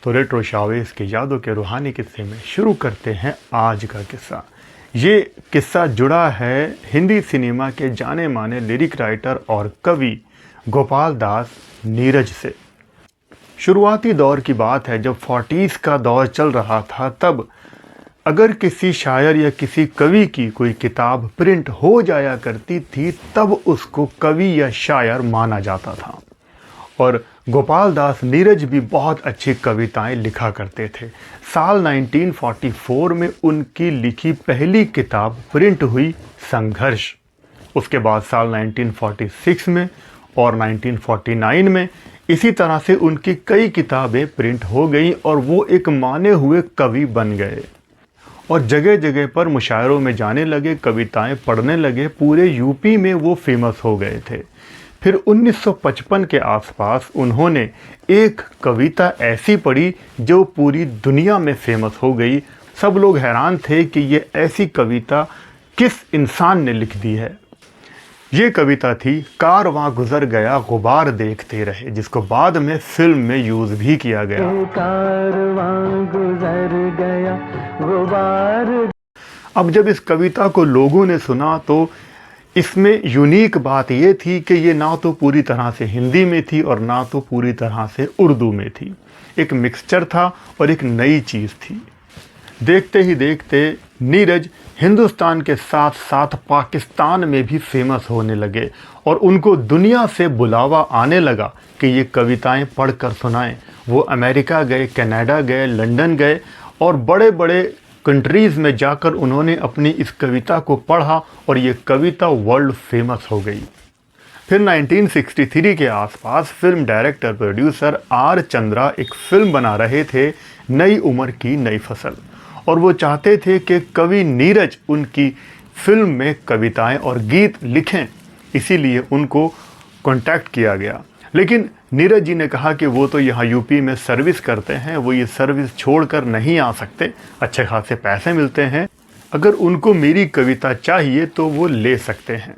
तो retro Chavez के यादों के रूहानी किस्से में शुरू करते हैं आज का किस्सा। ये किस्सा जुड़ा है हिंदी सिनेमा के जाने माने लिरिक राइटर और कवि गोपाल दास नीरज से। शुरुआती दौर की बात है, जब 40s का दौर चल रहा था, तब अगर किसी शायर या किसी कवि की कोई किताब प्रिंट हो जाया करती थी, तब उसको कवि या शायर माना जाता था। और गोपाल दास नीरज भी बहुत अच्छी कविताएं लिखा करते थे। साल 1944 में उनकी लिखी पहली किताब प्रिंट हुई, संघर्ष। उसके बाद साल 1946 में और 1949 में इसी तरह से उनकी कई किताबें प्रिंट हो गईं और वो एक माने हुए कवि बन गए और जगह जगह पर मुशायरों में जाने लगे, कविताएं पढ़ने लगे। पूरे यूपी में वो फेमस हो गए थे। फिर 1955 के आसपास उन्होंने एक कविता ऐसी पढ़ी जो पूरी दुनिया में फेमस हो गई। सब लोग हैरान थे कि ये ऐसी कविता किस इंसान ने लिख दी है। ये कविता थी कारवां गुजर गया गुबार देखते रहे, जिसको बाद में फिल्म में यूज़ भी किया गया। कारवां गुजर गया गुबार। अब जब इस कविता को लोगों ने सुना तो इसमें यूनिक बात ये थी कि ये ना तो पूरी तरह से हिंदी में थी और ना तो पूरी तरह से उर्दू में थी। एक मिक्सचर था और एक नई चीज़ थी। देखते ही देखते नीरज हिंदुस्तान के साथ साथ पाकिस्तान में भी फेमस होने लगे और उनको दुनिया से बुलावा आने लगा कि ये कविताएं पढ़कर सुनाएं। वो अमेरिका गए, कनाडा गए, लंदन गए और बड़े बड़े कंट्रीज़ में जाकर उन्होंने अपनी इस कविता को पढ़ा और ये कविता वर्ल्ड फेमस हो गई। फिर 1963 के आसपास film director producer R Chandra एक फिल्म बना रहे थे, नई उम्र की नई फसल, और वो चाहते थे कि कवि नीरज उनकी फिल्म में कविताएं और गीत लिखें। इसीलिए उनको कांटेक्ट किया गया। लेकिन नीरज जी ने कहा कि वो तो यहाँ यूपी में सर्विस करते हैं, वो ये सर्विस छोड़कर नहीं आ सकते, अच्छे खासे पैसे मिलते हैं, अगर उनको मेरी कविता चाहिए तो वो ले सकते हैं।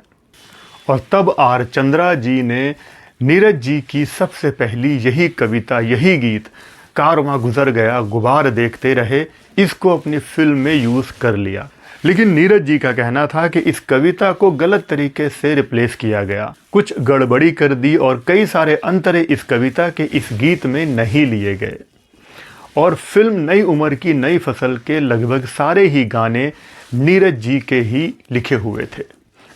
और तब आर चंद्रा जी ने नीरज जी की सबसे पहली यही कविता, यही गीत कारवां गुजर गया गुबार देखते रहे, इसको अपनी फिल्म में यूज़ कर लिया। लेकिन नीरज जी का कहना था कि इस कविता को गलत तरीके से रिप्लेस किया गया, कुछ गड़बड़ी कर दी और कई सारे अंतरे इस कविता के इस गीत में नहीं लिए गए। और फिल्म नई उम्र की नई फसल के लगभग सारे ही गाने नीरज जी के ही लिखे हुए थे,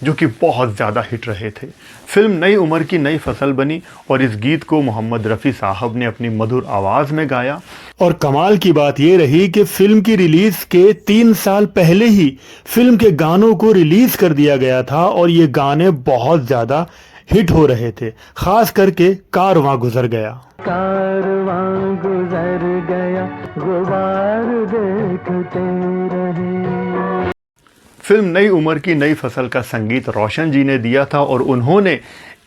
जो कि बहुत ज़्यादा हिट रहे थे। फिल्म नई उम्र की नई फसल बनी और इस गीत को मोहम्मद रफ़ी साहब ने अपनी मधुर आवाज़ में गाया। और कमाल की बात ये रही कि फिल्म की रिलीज़ के 3 साल पहले ही फिल्म के गानों को रिलीज़ कर दिया गया था और ये गाने बहुत ज़्यादा हिट हो रहे थे, ख़ास करके कारवां गुजर गया। कारवां गुजर गया गुबार देखते रहे। फिल्म नई उम्र की नई फसल का संगीत रोशन जी ने दिया था और उन्होंने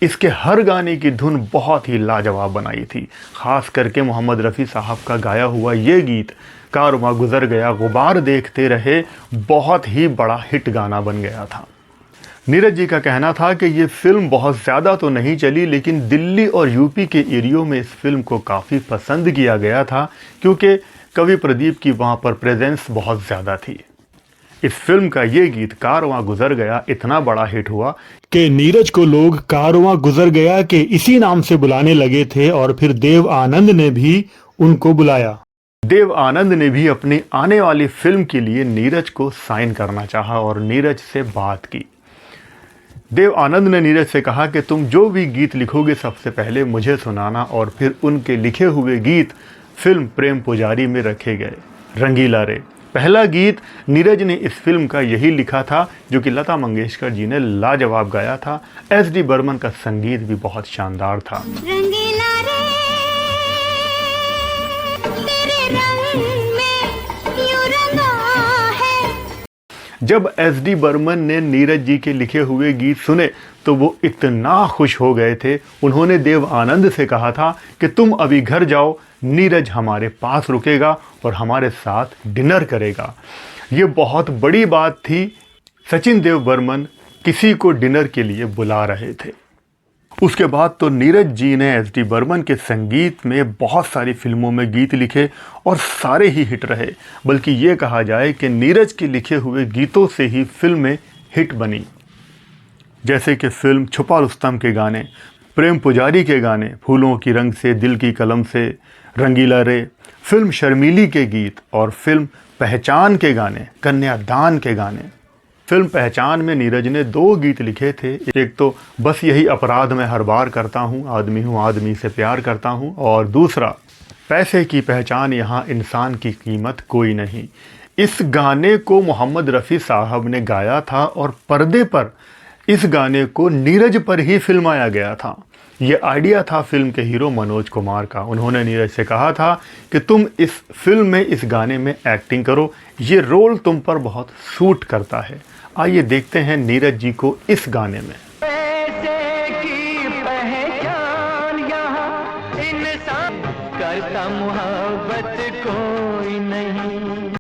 इसके हर गाने की धुन बहुत ही लाजवाब बनाई थी। ख़ास करके मोहम्मद रफ़ी साहब का गाया हुआ ये गीत कारवां गुजर गया गुबार देखते रहे बहुत ही बड़ा हिट गाना बन गया था। नीरज जी का कहना था कि ये फिल्म बहुत ज़्यादा तो नहीं चली, लेकिन दिल्ली और यूपी के एरियो में इस फिल्म को काफ़ी पसंद किया गया था, क्योंकि कवि प्रदीप की वहाँ पर प्रेजेंस बहुत ज़्यादा थी। इस फिल्म का ये गीत कारवां गुजर गया इतना बड़ा हिट हुआ कि नीरज को लोग कारवां गुजर गया के इसी नाम से बुलाने लगे थे। और फिर देव आनंद ने भी उनको बुलाया। देव आनंद ने भी अपनी आने वाली फिल्म के लिए नीरज को साइन करना चाहा और नीरज से बात की। देव आनंद ने नीरज से कहा कि तुम जो भी गीत लिखोगे सबसे पहले मुझे सुनाना, और फिर उनके लिखे हुए गीत फिल्म प्रेम पुजारी में रखे गए। रंगीला रे पहला गीत नीरज ने इस फिल्म का यही लिखा था, जो कि लता मंगेशकर जी ने लाजवाब गाया था। एस.डी. बर्मन का संगीत भी बहुत शानदार था। रंगीला रे तेरे रंग में यूं रंगा है। जब एस.डी. बर्मन ने नीरज जी के लिखे हुए गीत सुने तो वो इतना खुश हो गए थे। उन्होंने देव आनंद से कहा था कि तुम अभी घर जाओ, नीरज हमारे पास रुकेगा और हमारे साथ डिनर करेगा। ये बहुत बड़ी बात थी। सचिन देव बर्मन किसी को डिनर के लिए बुला रहे थे। उसके बाद तो नीरज जी ने एस डी बर्मन के संगीत में बहुत सारी फिल्मों में गीत लिखे और सारे ही हिट रहे। बल्कि ये कहा जाए कि नीरज के लिखे हुए गीतों से ही फिल्में हिट बनी, जैसे कि फिल्म छुपा रुस्तम के गाने, प्रेम पुजारी के गाने फूलों की रंग से, दिल की कलम से, रंगीला रे, फिल्म शर्मीली के गीत और फिल्म पहचान के गाने, कन्यादान के गाने। फिल्म पहचान में नीरज ने 2 गीत लिखे थे, एक तो बस यही अपराध मैं हर बार करता हूँ आदमी से प्यार करता हूँ, और दूसरा पैसे की पहचान यहाँ इंसान की कीमत कोई नहीं। इस गाने को मोहम्मद रफ़ी साहब ने गाया था और पर्दे पर इस गाने को नीरज पर ही फिल्माया गया था। ये आइडिया था फिल्म के हीरो मनोज कुमार का। उन्होंने नीरज से कहा था कि तुम इस फिल्म में इस गाने में एक्टिंग करो, ये रोल तुम पर बहुत सूट करता है। आइए देखते हैं नीरज जी को इस गाने में। पैसे की पहचान यहाँ इंसान करता, मोहब्बत कोई नहीं।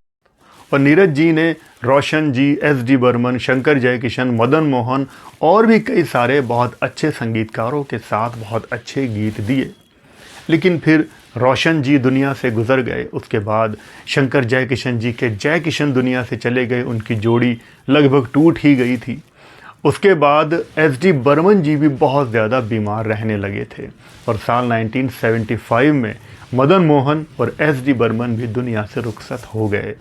और नीरज जी ने रोशन जी, एस डी बर्मन, शंकर जयकिशन, मदन मोहन और भी कई सारे बहुत अच्छे संगीतकारों के साथ बहुत अच्छे गीत दिए। लेकिन फिर रोशन जी दुनिया से गुजर गए। उसके बाद शंकर जयकिशन जी के जयकिशन दुनिया से चले गए, उनकी जोड़ी लगभग टूट ही गई थी। उसके बाद एस डी बर्मन जी भी बहुत ज़्यादा बीमार रहने लगे थे और साल 1975 में मदन मोहन और एस डी बर्मन भी दुनिया से रुखसत हो गए।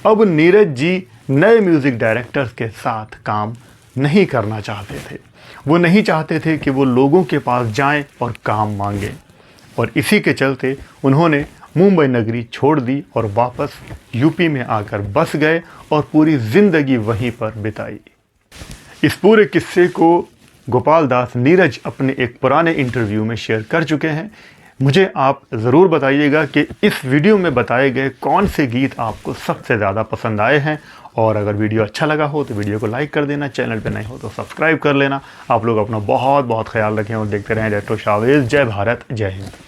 अब नीरज जी नए म्यूज़िक डायरेक्टर्स के साथ काम नहीं करना चाहते थे। वो नहीं चाहते थे कि वो लोगों के पास जाएं और काम मांगें, और इसी के चलते उन्होंने मुंबई नगरी छोड़ दी और वापस यूपी में आकर बस गए और पूरी ज़िंदगी वहीं पर बिताई। इस पूरे किस्से को गोपाल दास नीरज अपने एक पुराने इंटरव्यू में शेयर कर चुके हैं। मुझे आप ज़रूर बताइएगा कि इस वीडियो में बताए गए कौन से गीत आपको सबसे ज़्यादा पसंद आए हैं, और अगर वीडियो अच्छा लगा हो तो वीडियो को लाइक कर देना, चैनल पे नए हो तो सब्सक्राइब कर लेना। आप लोग अपना बहुत बहुत ख्याल रखें और देखते रहें रेट्रो शावेज। जय भारत, जय हिंद।